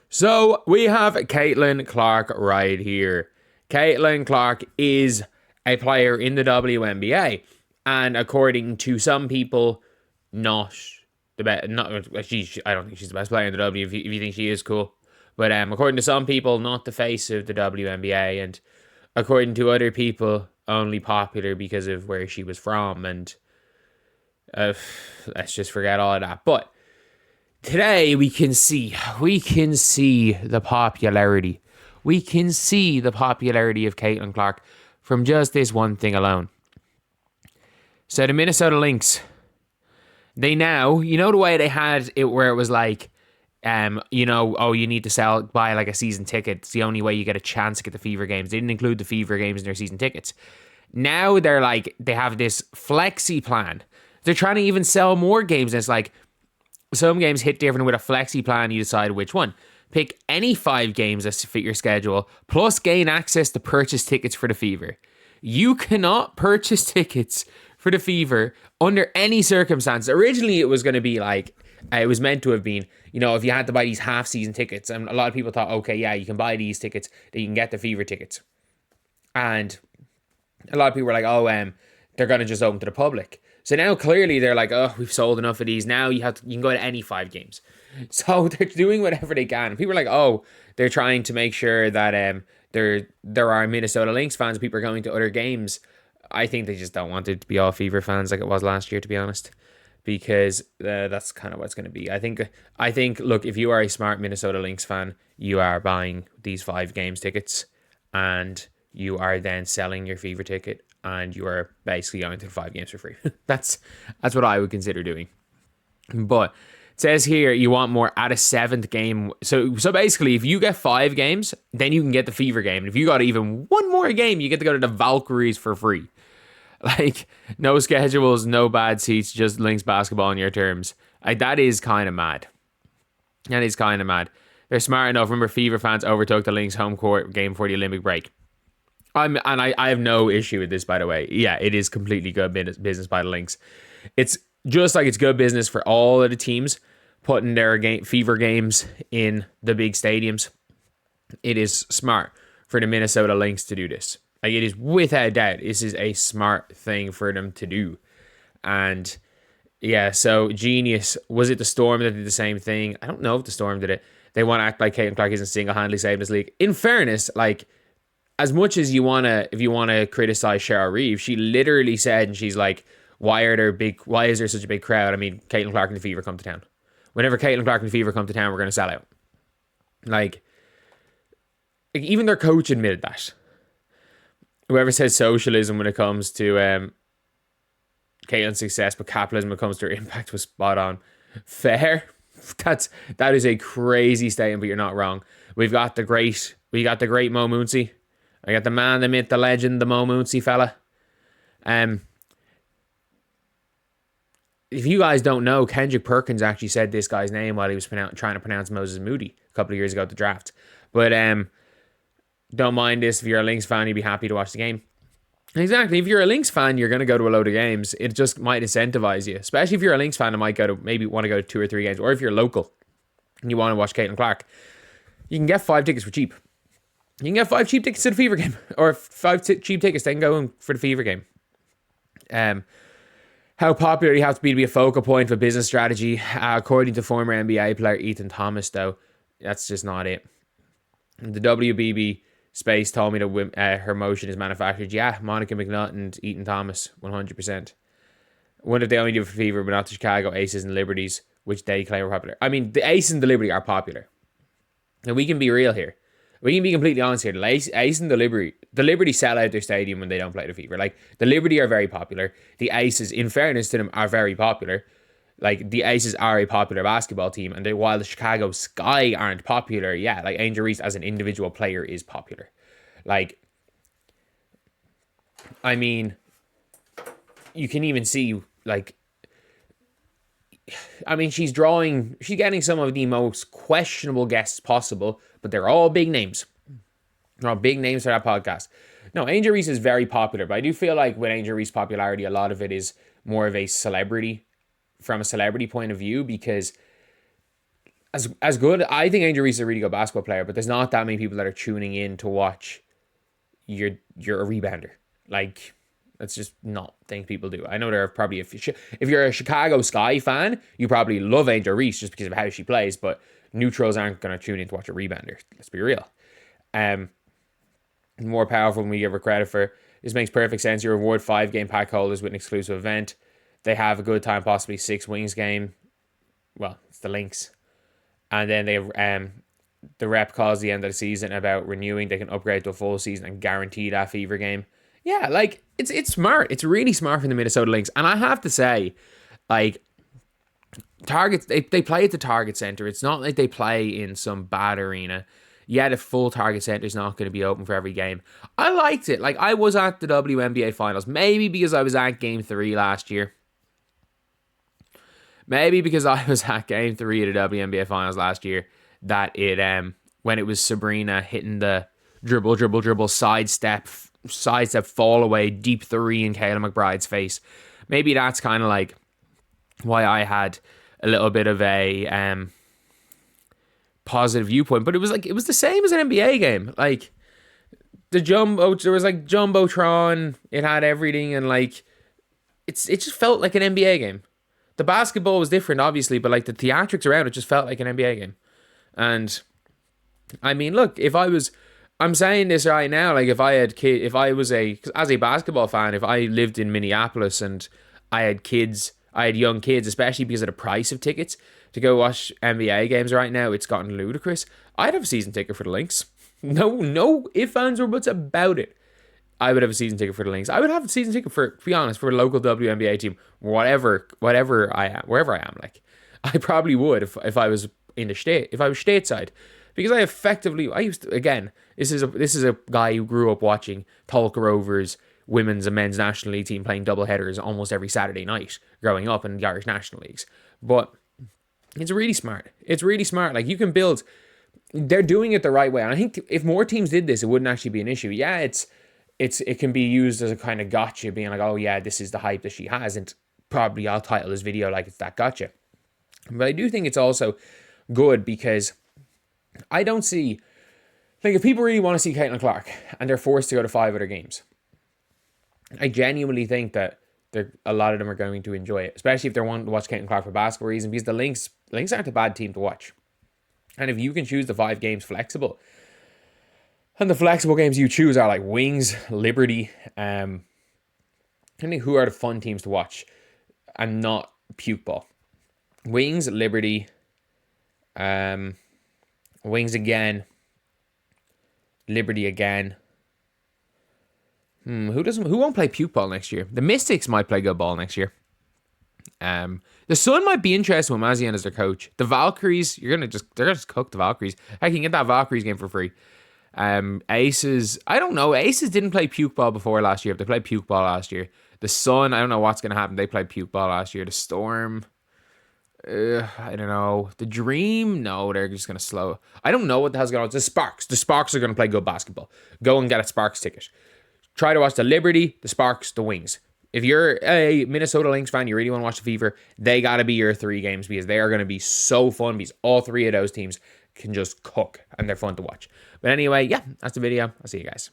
So we have Caitlin Clark right here. Caitlin Clark is a player in the WNBA, and according to some people, not the best. Not I don't think she's the best player in the W. If you think she is, cool. But according to some people, not the face of the WNBA, and according to other people, only popular because of where she was from. And let's just forget all of that. But today we can see the popularity. We can see the popularity of Caitlin Clark from just this one thing alone. So the Minnesota Lynx, they now, you know the way they had it where it was like, you need to buy like a season ticket. It's the only way you get a chance to get the Fever games. They didn't include the Fever games in their season tickets. Now they have this flexi plan. They're trying to even sell more games. And it's like, some games hit different with a flexi plan. You decide which one. Pick any 5 games that fit your schedule, plus gain access to purchase tickets for the Fever. You cannot purchase tickets for the Fever under any circumstance. Originally, it was going to be like, it was meant to have been, if you had to buy these half-season tickets. And a lot of people thought, okay, yeah, you can buy these tickets, that you can get the Fever tickets. And a lot of people were like, they're going to just open to the public. So now clearly they're like, we've sold enough of these. Now you can go to any 5 games. So they're doing whatever they can. People are like, they're trying to make sure that there are Minnesota Lynx fans. People are going to other games. I think they just don't want it to be all Fever fans like it was last year, to be honest, because that's kind of what it's going to be. I think. Look, if you are a smart Minnesota Lynx fan, you are buying these 5 games tickets, and you are then selling your Fever ticket, and you are basically going to the 5 games for free. That's what I would consider doing. But it says here you want more at a 7th game. So basically, if you get 5 games, then you can get the Fever game. And if you got even one more game, you get to go to the Valkyries for free. Like, no schedules, no bad seats, just Lynx basketball on your terms. Like, that is kind of mad. That is kind of mad. They're smart enough. Remember, Fever fans overtook the Lynx home court game for the Olympic break. I have no issue with this, by the way. Yeah, it is completely good business by the Lynx. It's just like it's good business for all of the teams putting their Fever games in the big stadiums. It is smart for the Minnesota Lynx to do this. Like, it is without doubt, this is a smart thing for them to do. And yeah, so genius. Was it the Storm that did the same thing? I don't know if the Storm did it. They want to act like Caitlin Clark isn't single-handedly saving this league. In fairness, like, as much as if you want to criticize Cheryl Reeve, she literally said, and she's like, why is there such a big crowd? I mean, Caitlin Clark and the Fever come to town. Whenever Caitlin Clark and the Fever come to town, we're going to sell out. Like, even their coach admitted that. Whoever says socialism when it comes to Caitlin's success, but capitalism when it comes to her impact was spot on. Fair. That is a crazy statement, but you're not wrong. We got the great Mo Moonsey. I got the man, the myth, the legend, the Mo Moonsey fella. If you guys don't know, Kendrick Perkins actually said this guy's name while he was trying to pronounce Moses Moody a couple of years ago at the draft. But don't mind this. If you're a Lynx fan, you'd be happy to watch the game. Exactly. If you're a Lynx fan, you're going to go to a load of games. It just might incentivize you. Especially if you're a Lynx fan and maybe want to go to 2 or 3 games. Or if you're local and you want to watch Caitlin Clark, you can get 5 tickets for cheap. You can get 5 cheap tickets to the Fever game. Or 5 cheap tickets, then go in for the Fever game. How popular you have to be a focal point for business strategy. According to former NBA player Ethan Thomas, though, that's just not it. The WBB space told me that her motion is manufactured. Yeah, Monica McNutt and Ethan Thomas, 100%. Wonder if they only do it for Fever, but not the Chicago Aces and Liberties, which they claim are popular. I mean, the Aces and the Liberty are popular. And we can be real here. We can be completely honest here. The Ace and the Liberty sell out their stadium when they don't play the Fever. Like, the Liberty are very popular. The Aces, in fairness to them, are very popular. Like, the Aces are a popular basketball team. And while the Chicago Sky aren't popular, yeah, like, Angel Reese as an individual player is popular. Like, I mean, you can even see, like, I mean, she's getting some of the most questionable guests possible, but they're all big names. They're all big names for that podcast. No, Angel Reese is very popular, but I do feel like with Angel Reese popularity, a lot of it is more of a celebrity, from a celebrity point of view, because as good. I think Angel Reese is a really good basketball player, but there's not that many people that are tuning in to watch you're a rebounder. Like, that's just not things people do. I know there are probably if you're a Chicago Sky fan, you probably love Angel Reese just because of how she plays, but neutrals aren't going to tune in to watch a rebounder. Let's be real. More powerful than we give her credit for. This makes perfect sense. You reward 5-game pack holders with an exclusive event. They have a good time, possibly 6 wings game. Well, it's the Lynx. And then they the rep calls the end of the season about renewing. They can upgrade to a full season and guarantee that fever game. Yeah, like, it's smart. It's really smart from the Minnesota Lynx. And I have to say, like, Target, they play at the Target Center. It's not like they play in some bad arena. Yeah, the full Target Center is not going to be open for every game. I liked it. Like, I was at the WNBA Finals. Maybe because I was at Game 3 last year. Maybe because I was at Game 3 of the WNBA Finals last year. That it, when it was Breanna hitting the dribble, sidestep, fall away, deep 3 in Kayla McBride's face. Maybe that's kind of like why I had a little bit of a positive viewpoint. But it was the same as an NBA game. Like, there was like Jumbotron, it had everything, and like it just felt like an NBA game. The basketball was different, obviously, but like the theatrics around it just felt like an NBA game. And I mean, look, I'm saying this right now, like as a basketball fan, if I lived in Minneapolis and I had young kids, especially because of the price of tickets to go watch NBA games right now, it's gotten ludicrous. I'd have a season ticket for the Lynx. No ifs, ands, or buts about it. I would have a season ticket for the Lynx. I would have a season ticket for, to be honest, for a local WNBA team, wherever I am. Like, I probably would if I was in the state, if I was stateside, because this is a guy who grew up watching Tulka Rovers women's and men's National League team playing double headers almost every Saturday night growing up in the Irish National Leagues. But it's really smart. It's really smart. Like, you can build. They're doing it the right way. And I think if more teams did this, it wouldn't actually be an issue. Yeah, it can be used as a kind of gotcha, being like, oh yeah, this is the hype that she has, and probably I'll title this video like it's that gotcha. But I do think it's also good because I don't see, like, if people really want to see Caitlin Clark and they're forced to go to 5 other games, I genuinely think that a lot of them are going to enjoy it, especially if they're wanting to watch Caitlin Clark for basketball reasons, because the Lynx aren't a bad team to watch. And if you can choose the 5 games flexible, and the flexible games you choose are like Wings, Liberty, I think who are the fun teams to watch and not puke ball. Wings, Liberty, Wings again, Liberty again. Who won't play puke ball next year? The Mystics might play good ball next year. The Sun might be interested with Mazian as their coach. The Valkyries, they're gonna just cook the Valkyries. I can get that Valkyries game for free. Aces, I don't know. Aces didn't play puke ball before last year. They played puke ball last year. The Sun, I don't know what's gonna happen. They played puke ball last year. The Storm, I don't know. The Dream, no, they're just gonna slow. I don't know what the hell's going on. The Sparks are gonna play good basketball. Go and get a Sparks ticket. Try to watch the Liberty, the Sparks, the Wings. If you're a Minnesota Lynx fan, you really want to watch the Fever, they got to be your 3 games, because they are going to be so fun, because all 3 of those teams can just cook and they're fun to watch. But anyway, yeah, that's the video. I'll see you guys.